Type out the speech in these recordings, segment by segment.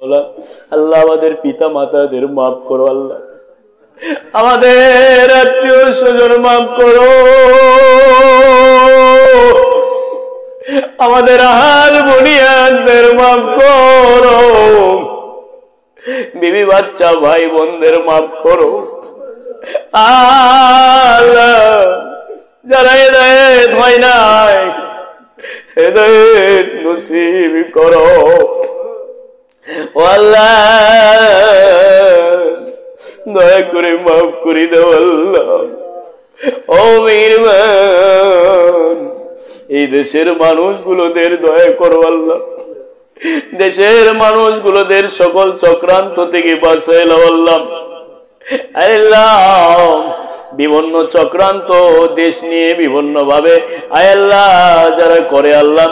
আল্লাহ আমাদের পিতা মাতাদের মাফ করো, আল্লাহ আমাদের আত্মীয় স্বজন মাফ করো, আমাদের আহাল বুনিয়াদের মাফ করো, বিবি বাচ্চা ভাই বোনদের মাফ করো। আল্লাহ যারা হেদায়েত হয় নাই হেদায়েত নসিব করো। ও আল্লাহ দয়া করে মাফ করে দাও আল্লাহ। ও মেহেরবান এই দেশের মানুষগুলোদের দয়া করো আল্লাহ। দেশের মানুষগুলোদের সকল চক্রান্ত থেকে বাঁচাই নাও আল্লাহ। আল্লাহ বিভিন্ন চক্রান্ত দেশ নিয়ে বিভিন্ন ভাবে আল্লাহ যারা করে আল্লাহ,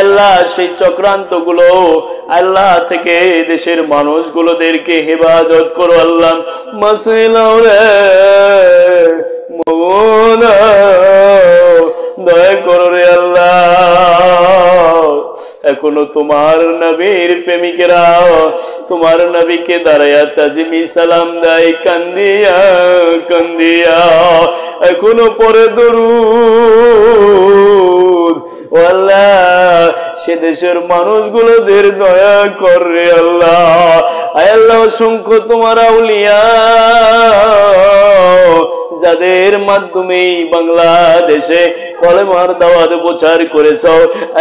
আল্লাহ সেই চক্রান্ত গুলো আল্লাহ থেকে দেশের মানুষগুলোদেরকে হেফাজত করো আল্লাহ। মাসিলাও রে মৌলা দয়া করো রে আল্লাহ। এখনো তোমার নবীর প্রেমিকেরা তোমার নবীকে দাঁড়ায়া তাজিমি সালাম দেয় কান্দিয়া কান্দিয়া, এখনো পরে দরুদ। ও আল্লাহ সে দেশের মানুষগুলোদের দয়া করে আল্লাহ। আল্লাহ অসংখ্য তোমার আউলিয়া যাদের মাধ্যমে বাংলাদেশে কলেমার দাওয়াত প্রচার করেছ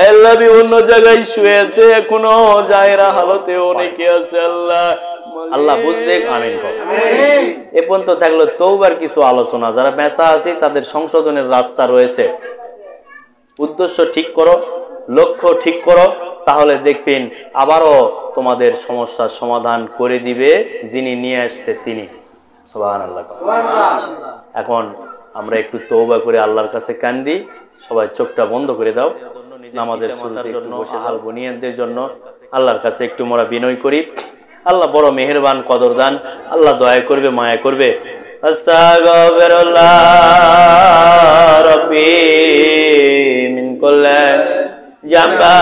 আল্লাহ, বিভিন্ন জায়গায় শুয়ে আছে, এখনো জায়রা হালতে অনেকে আছে আল্লাহ। আল্লাহ বুঝতে আমিন। এ পর্যন্ত থাকলো তওবার কিছু আলোচনা। যারা বেঁচা আছে তাদের সংশোধনের রাস্তা রয়েছে। উদ্দেশ্য ঠিক করো, লক্ষ্য ঠিক করো, তাহলে দেখবেন আবারও তোমাদের সমস্যার সমাধান করে দিবে যিনি নিয়ে আসছে তিনি। সুবহানাল্লাহ। এখন আমরা একটু তওবা করে আল্লাহর কাছে কান্দি। সবাই চোখটা বন্ধ করে দাও। নামাজের শুরুতে একটু বসে হাল বুনিয়াদের জন্য আল্লাহর কাছে একটু মোরা বিনয় করি। আল্লাহ বড় মেহেরবান কদরদান, আল্লাহ দয়া করবে মায়া করবে। আস্তাগফিরুল্লাহ রাব্বি মিন কুল্লি জামবা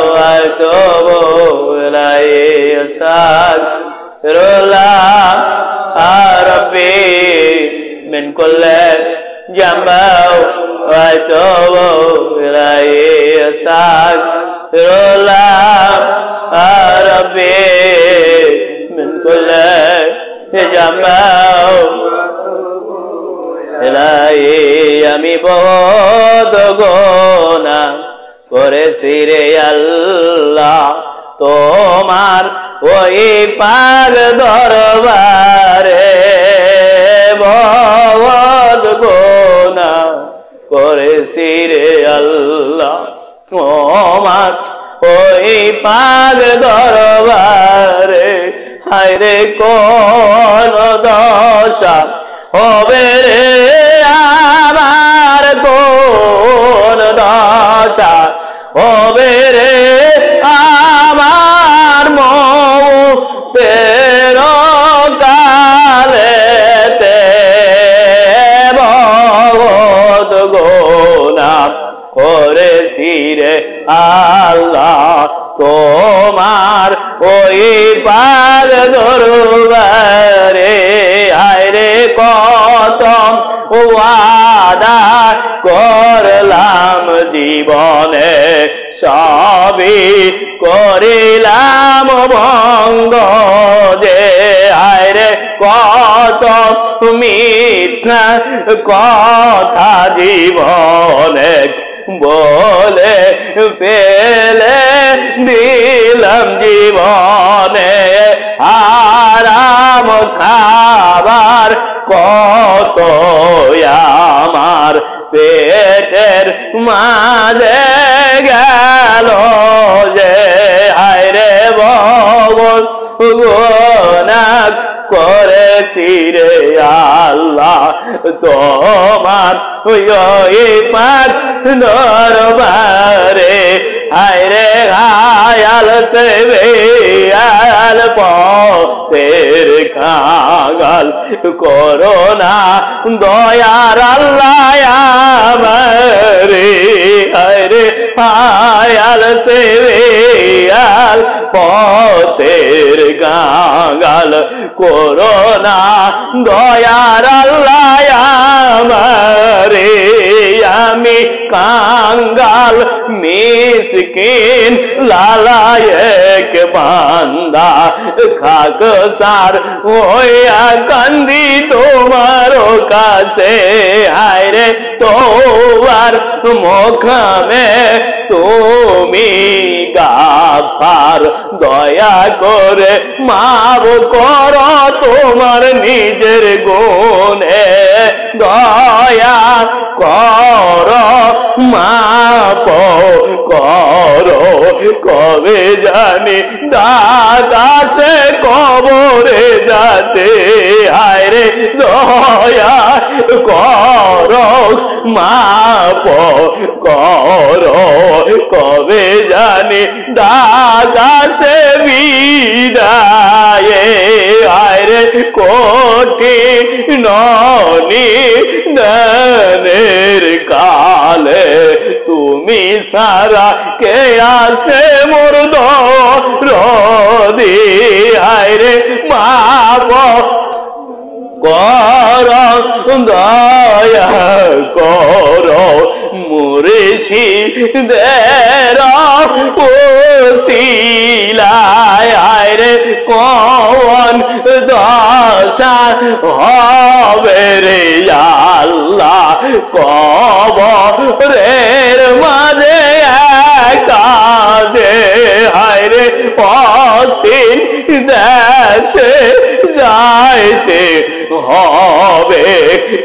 ওয়া আতুবু ইলাইহি। আস্তাগফিরুল্লাহ রাব্বি মিন কুল্লি জামবা ওয়া আতুবু ইলাইহি। আস্তাগফিরুল্লাহ রাব্বি মিন কুল্লি জামবা ইলাইহি। আমি বহুত গুনাহ করেছি রে আল্লাহ, তোমার ওই পাক দরবারে বহুত গুনাহ করেছি রে আল্লাহ, তোমার ওই পাক দরবারে। হায়রে কোন দশা হবে রে আমার, কোন দশা হবে রে আমার মৌতের কালেতে। বহুত গুনাহ করেছি রে আল্লাহ, তোমার ওই পাক দরবারে। আরে কত ওয়াদা করলাম জীবনে, সবই করিলাম ভঙ্গ যে। আরে কত মিথ্যা কথা জীবনে বলে ফেলে দিলাম জীবনে। হারাম খাবার কত আমার পেটের মাঝে গেল যে। হায়রে বহুত গুনাহ করেছি রে আল্লাহ, তোমার ওই পাক দরবারে। হায়রে হায়াল সে বেয়াল পথের কাঙাল করোনা দয়ার আল্লাহ আমারে আরে আয়াল সেরিয়াল পথের কাঙাল করোনা দয়ার আল্লাহ আমারে আমি কাঙ্গাল মিসকিন লালায়েক বান্দা খাক সার হইয়া কান্দি তোমার কাছে হায়রে তোমার মুখমে তুমি গাফার দয়া করে মাফ করো তোমার নিজের গুণে দয়া করো মাফ করো কবে জানি আকাশে কবরে যাতে হায়রে দয়া করো মাফ করো কবে জানি আকাশে বিদায়ে হায়রে কোটি ননি দানের কালে তুমি সারা কে আসে মোর দরদি হায়রে মাপ কর দয়া কর মুর্শিদের ওসিলায় হায়রে কোন দশা হবে রে আল্লাহ কবরের মাঝে একাদে হায়রে অসীন দেশে যাইতে হবে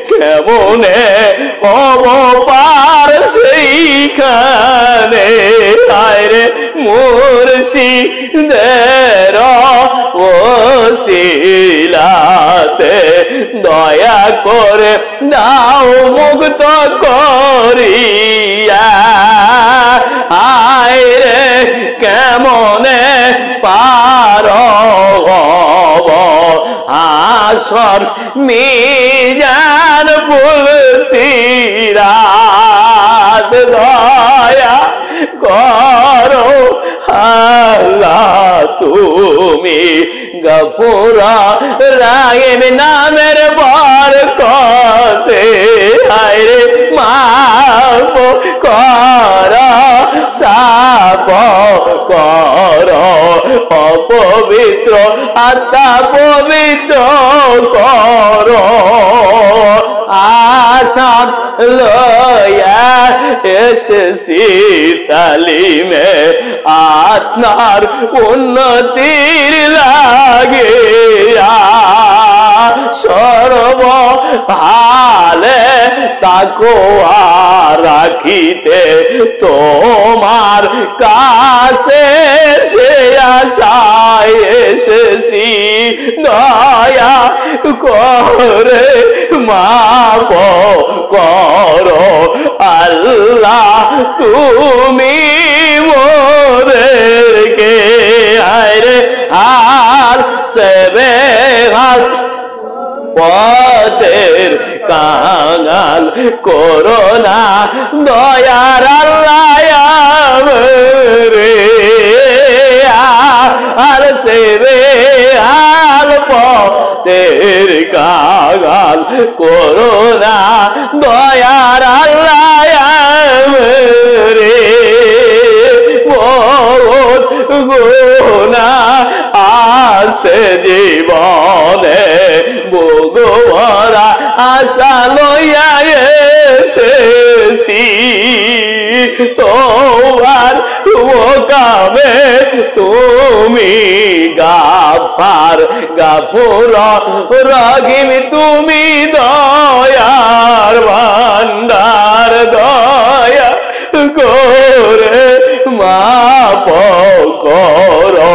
কেমনে হব পার সেইখানে হায়রে মুর্শিদের ওসিলাতে দয়া করে নাও মুক্ত করিয়া হায়রে কেমনে পার হব আসর মিজান পুলসিরাত দয়া করো আল্লাহ তুমি গফুরা রাহিম নামের বরকতে হায়রে মাফ করো সাফ করো অপবিত্র আত্মা পবিত্র করো আশা লয়া এসেছি তালিমে আত্মার উন্নতির লাগে সর্ব হালে তাকওয়া রাখিতে তোমার কাছে সে আশায় এসেছি দয়া করে মাফ করো আল্লাহ তুমি মোদেরকে আরে হাল সেবে হাল পথের কাঙাল করোনা দয়ার আল্লাহ রে আর সেবে হাল পথের কাঙাল করোনা দয়ার আল্লাহ রে বহুত গুনাহ আছে জীবনে ভগবারা আশা লইয়া এসেছি তোমার মোকামে তুমি গাফার গাফুর রহিম তুমি দয়ার ভান্ডার দয়া করে মাফ করো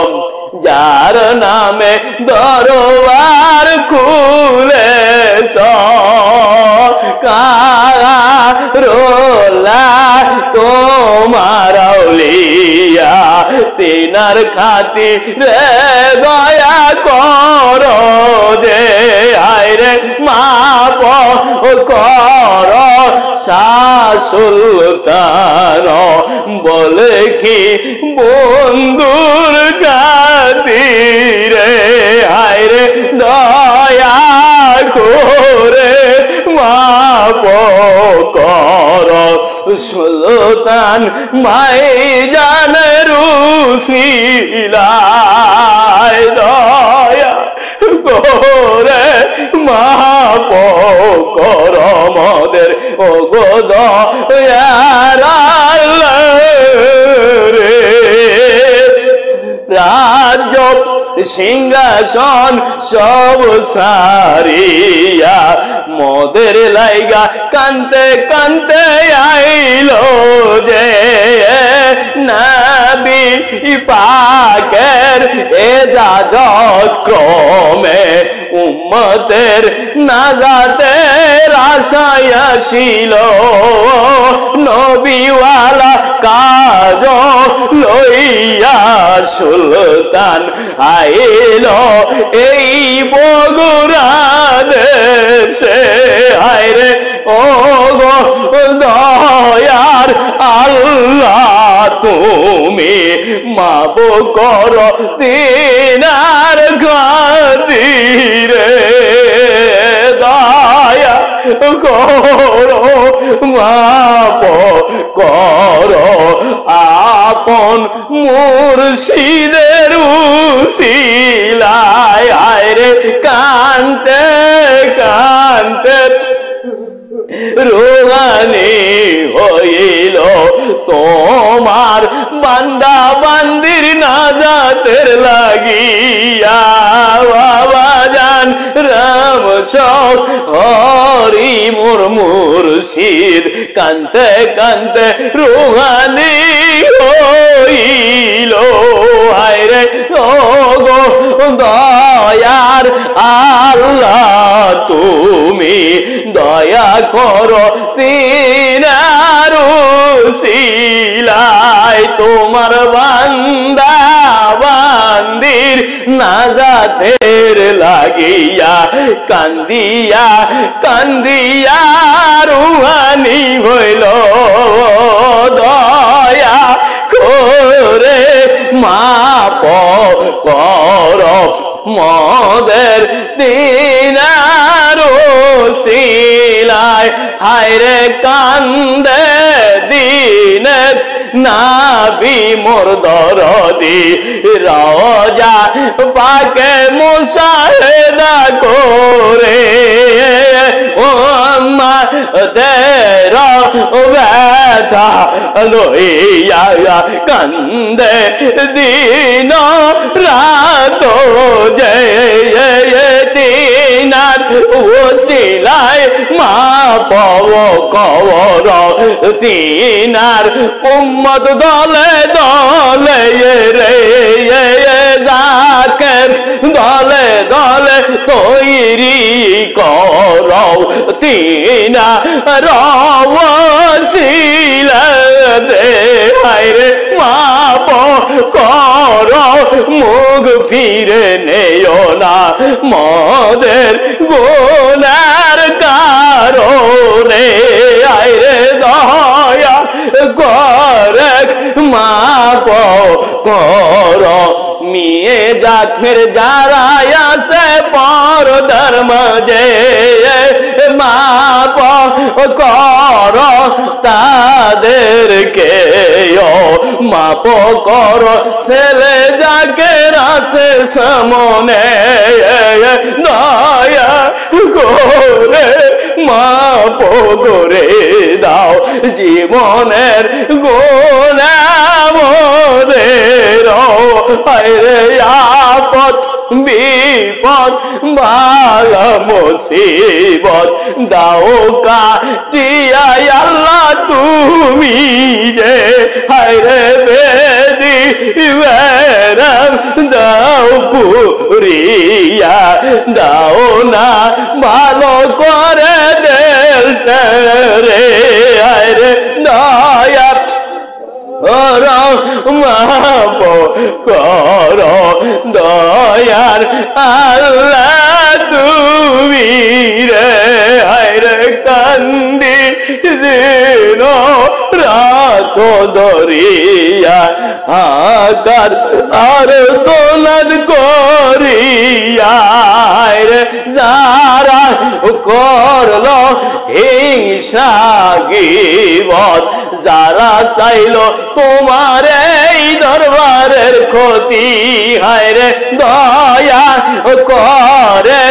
যার নামে দরবার খুলেছ কারোলা তোমার আউলিয়া তিনার খাতিরে দয়া করো যে আইরে মাপ করো শাহ সুলতান বলে কি বন্ধুর খাতিরে আইরে দয়া করে মাপ করো সুলতান ভাই জানের উসিলায় দয়া করে মাপ করো মোদের ও গো দয়ার আল্লাহ রে রাজ্য সিংহাসন সব সারিয়া মোদের লাইগা কান্তে কান্তে আইলো যে নবী পাকের এজাজত ক্রমে উম্মতের নাজাতের আশায় আসিল নবীওয়ালা কাজ লইয়া সুলতান আইল এই বগুড়া দেশে আইরে ও গো দয়ার আল্লাহ তুমি মাপ করো দিনার খাতিরে দয়া করো মাপ করো আপন মুর্শিদের উসিলায় আইরে কান্তে কান্তে রোহানি হইল তোমার বান্দা বান্দির নাজাতের লাগিয়া বাবা জান রাম সব হরি মোর মুর্শিদ কান্তে কান্তে রোহানি হইল আইরে ও গো দয়ার আল্লাহ তুমি দয়া করো তিনার উসিলায় তোমার বান্দা বান্দির নাজাতের লাগিয়া কান্দিয়া কান্দিয়া রুহানি হইল দয়া করে মাপ করো মোদের দিনার উসিলায় হায়রে কান্দে দিনত নাবি মোর দরদি রওজা পাকে মুশাহেদা করে ও আম্মা তেরা ব্যথা লইয়া কান্দে দিন রাত জয় দিনার ওসিলায় মা পাব কবর তিনার উম্মত দলে দলে রে জাকের দলে দলে তৈরি করো তিনা রওসিলাতে হায়রে মাপ করো মুখ ফিরে নেও না মোদের গুনার কারণে আইরে দয়া করে মাপ করো মিয়ে জাখের যারা আসে পর ধর্ম যে মাপ করো তাদেরকে মাপ করো ছেলে যাকে রাসে সামনে দয়া করে মাপ করে দাও জীবনের গুনাহ মোদের আইরে আপদ বিপদ বালা মুসিবত দাও কাটিয়া আল্লাহ তুমি যে হায়রে বেদি বেরাম দাও পুরিয়া দাও না ভালো করে দেলটা রে হায়রে দয়া মাপ কর দয়ার আল্লাহ তুমি রে হায়রে কান্দি দিন রাত দরিয়া আকার আর দোলাদ করিয়া রে যারা করলো হিংসা গীবত যারা চাইলো তোমার এই দরবারের ক্ষতি হায়রে দয়া করে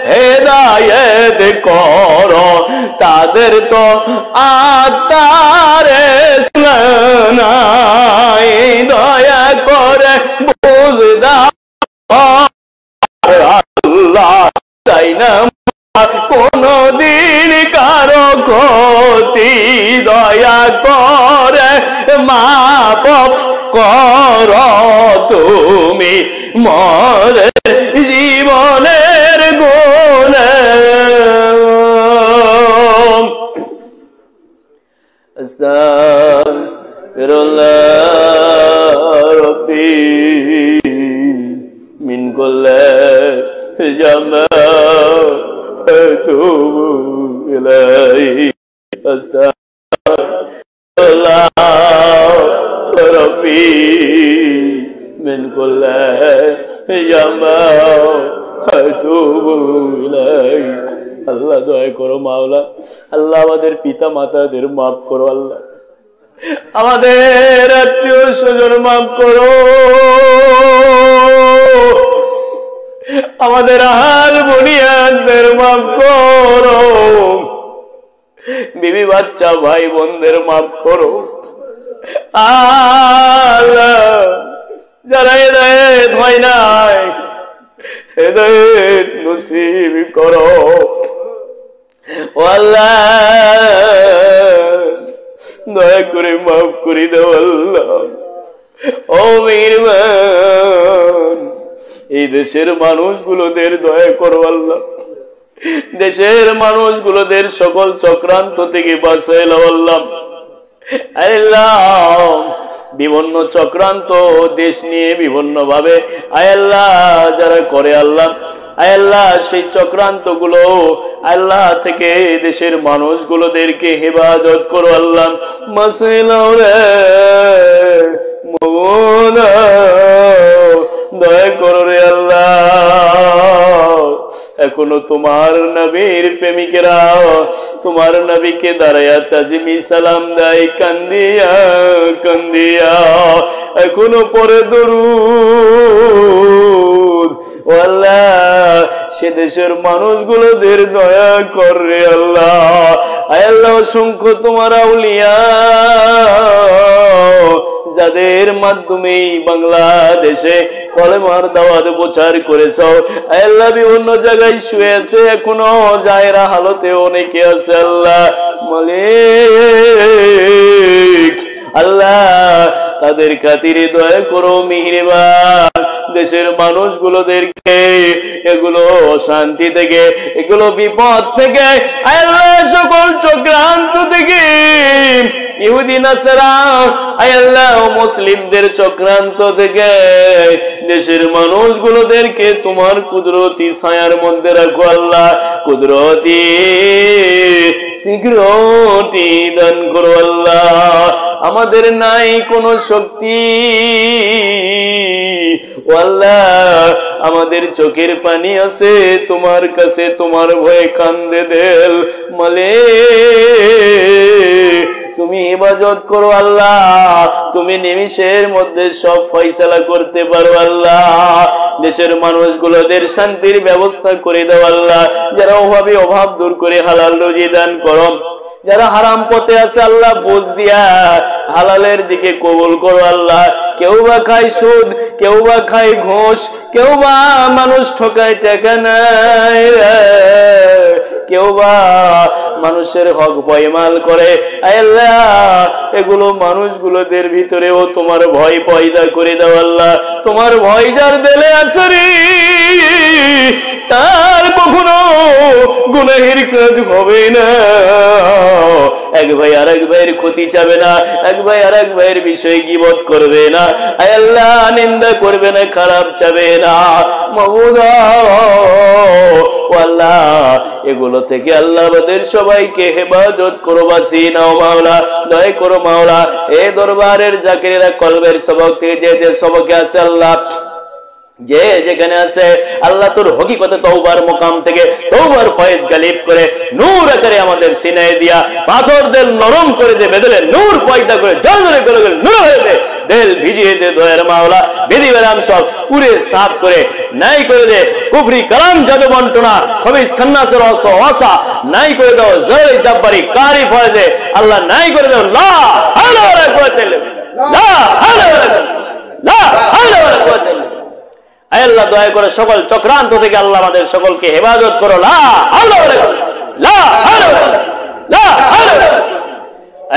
হেদায়েত করো তাদের তো আত্মারে নাই দয়া করে বুঝদা আল্লাহ তাই না কোনদিন কারো ক্ষতি দয়া করে মাপ কর তুমি মরে জীবনের গুণে আস্তাগফিরুল্লাহ রব্বি মিন কুল্লি জামা أتوب إليه أستغفر الله ربي من كل جمع أتوب إليه আল্লাহ দয়া করো মাওলা আল্লাহ আমাদের পিতা মাতাদের মাফ করো আল্লাহ আমাদের আত্মীয় স্বজন মাফ করো আমাদের আহাল বুনিয়াদের মাফ করো বিবি বাচ্চা ভাই বোনদের মাফ করো আল্লাহ যারা হেদায়েত হয় নাই হেদায়েত নসিব করো ও আল্লাহ দয়া করে মাফ করে দাও আল্লাহ ও মেহেরবান এই দেশের মানুষগুলোদের দয়া করো আল্লাহ দেশের মানুষগুলোদের সকল চক্রান্ত থেকে বাঁচাই নাও আল্লাহ আল্লাহ বিভিন্ন চক্রান্ত দেশ নিয়ে বিভিন্ন ভাবে আয় আল্লাহ যারা করে আল্লাহ আয় আল্লাহ সেই চক্রান্ত গুলো আল্লাহ থেকে দেশের মানুষগুলোদেরকে হেফাজত করো আল্লাহ বাঁচাই নাও রে মওলা দয়া করো রে আল্লাহ এখনো তোমার নবীর প্রেমিকেরা তোমার নবীকে দাঁড়ায়া তাজিমি সালাম দেয় কান্দিয়া কান্দিয়া এখনো পরে দরুদ ও আল্লাহ সে দেশের মানুষগুলোদের দয়া করে আল্লাহ আয় আল্লাহ অসংখ্য তোমার আউলিয়া যাদের মাধ্যমে বাংলাদেশে কলেমার দাওয়াত প্রচার করেছ আল্লাহ বিভিন্ন জায়গায় শুয়ে আছে এখনো জায়রা হালতে অনেকে আছে আল্লাহ মালিক আল্লাহ তাদের খাতিরে দয়া করো মেহেরবান দেশের মানুষগুলোদেরকে এগুলো অশান্তি থেকে এগুলো বিপদ থেকে আল্লাহ সকল চক্রান্ত থেকে ইহুদি নাসারা আল্লাহ মুসলিমদের চক্রান্ত থেকে দেশের মানুষগুলোদেরকে তোমার কুদরতি ছায়ার মধ্যে রাখো আল্লাহ কুদরতি শীঘ্রটি দান করো আল্লাহ আমাদের নাই কোনো শক্তি ও আল্লাহ আমাদের চোখের পানি আছে তোমার কাছে তোমার ভয়ে কান্দে দেল মালিক তুমি ইবাদত করো আল্লাহ তুমি নিমিষের মধ্যে সব ফয়সালা করতে পারো আল্লাহ দেশের মানুষগুলোদের শান্তির ব্যবস্থা করে দাও আল্লাহ যারা অভাবে অভাব দূর করে হালাল রুজি দান করো যারা হারাম পথে আছে আল্লাহ বুঝ দিয়া হালালের দিকে কবুল করো আল্লাহ। কেউ বা খায় সুদ, কেউ বা খায় ঘুষ, কেউ বা মানুষ ঠকায় টাকা নাই, কেউ বা মানুষের হক পয়মাল করে। আল্লাহ এগুলো মানুষগুলোদের ভিতরেও তোমার ভয় পয়দা করে দাও আল্লাহ। তোমার ভয় যার দিলে আছে রে, তার কখনো গুনাহের কাজ হবে না। এক ভাই আর এক ভাইয়ের ক্ষতি চাবে না, এক ভাই আর এক ভাইয়ের বিষয়ে গীবত করবে না, আল্লাহ নিন্দা করবে না, খারাপ চাবে না। মাবুদ আল্লাহ এগুলো থেকে আল্লাহ আমাদের সবাইকে হেফাজত করো, বাঁচিয়ে নাও মাওলা, দয়া করো মাওলা। এ দরবারের জাকিরেরা কলবের সবক থেকে যে যে সবকে আছে আল্লাহ, যে যেখানে আছে আল্লাহ তোর হকিকতে তওবার মুকাম থেকে তওবার ফয়েজ গালিব করে নূর আকারে আমাদের সিনায় দিয়া পাথর দিল নরম করে দে, বেদলে নূর পয়দা করে জলজলে করে নূর হয়ে দে, দিল ভিজিয়ে দে দয়ার মাওলা। বিধি বেরাম সব পুরে সাফ করে নাই করে দে, কুফরি কালাম জাদু বন্টনা খবিস খান্নাসের ওয়াসা নাই করে দাও, জয় জাব্বারি কারি ফয়েজে আল্লাহ নাই করে দাও। লা হাওলা ওয়ালা কুওয়াতা ইল্লা বিল্লাহ, লা হাওলা ওয়ালা কুওয়াতা ইল্লা বিল্লাহ। আল্লাহ দয়া করে সকল চক্রান্ত থেকে আল্লাহ আমাদের সকলকে হেফাজত করো।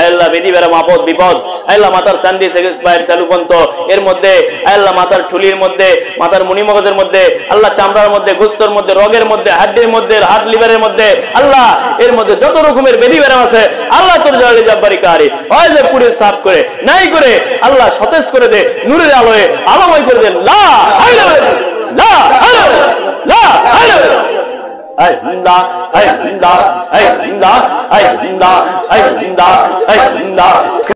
আল্লাহ বিধি বেরাম আপদ বিপদ আল্লাহ মাথার চান্দি থেকে পায়ের চালু পর্যন্ত এর মধ্যে আল্লাহ মাথার ঠুলির মধ্যে, মাথার মণিমগজের মধ্যে, আল্লাহ চামড়ার মধ্যে, গোস্তর মধ্যে, রগের মধ্যে, হাড্ডির মধ্যে, হার্ট লিভারের মধ্যে আল্লাহ এর মধ্যে যত রকমের বিধি বেরাম আছে আল্লাহ তোর জলালি জাব্বারি কারি ফয়েজে পুরে সাফ করে নাই করে আল্লাহ সতেজ করে দে, নূরের আলোয় আলোময় করে দে। লা হাওলা লা হাওলা লা হাওলা আল্লাহ আল্লাহ আল্লাহ আল্লাহ আল্লাহ আল্লাহ